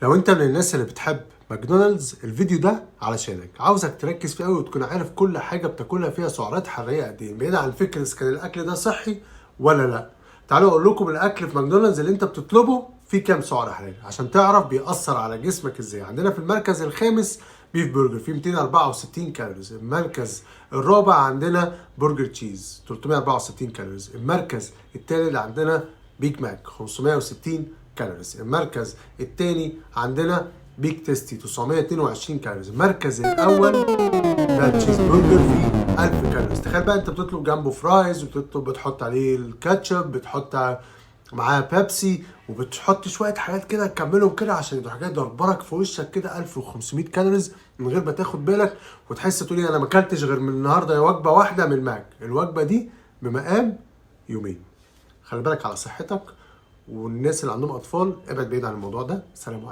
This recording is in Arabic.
لو انت من الناس اللي بتحب ماكدونالدز الفيديو ده علشانك. عاوزك تركز فيه قوي وتكون عارف كل حاجه بتاكلها فيها سعرات حراريه قد ايه، بعيد عن فكره اذا كان الاكل ده صحي ولا لا. تعالوا اقول لكم الاكل في ماكدونالدز اللي انت بتطلبه فيه كام سعر حراري عشان تعرف بيأثر على جسمك ازاي. عندنا في المركز الخامس بيف برجر فيه 264 كالوريز. المركز الرابع عندنا برجر تشيز 364 كالوريز. المركز الثالث عندنا بيج ماك 560 كالوريز. المركز الثاني عندنا بيك تيستي 922 كالوريز. المركز الاول ده تشيز برجر فيه 1000 كالوريز. تخيل بقى انت بتطلب جنبه فرايز وبتطلب بتحط عليه الكاتشب، بتحط معاه بيبسي، وبتحط شويه حاجات كده تكملهم كده عشان يبقى حاجات ضربرك في وشك كده 1500 كالوريز من غير ما تاخد بالك، وتحس تقول انا ما اكلتش غير من النهارده وجبه واحده من الماك. الوجبه دي بمقام يومين. خلي بالك على صحتك، والناس اللي عندهم اطفال ابعد بعيد عن الموضوع ده. سلام عليكم.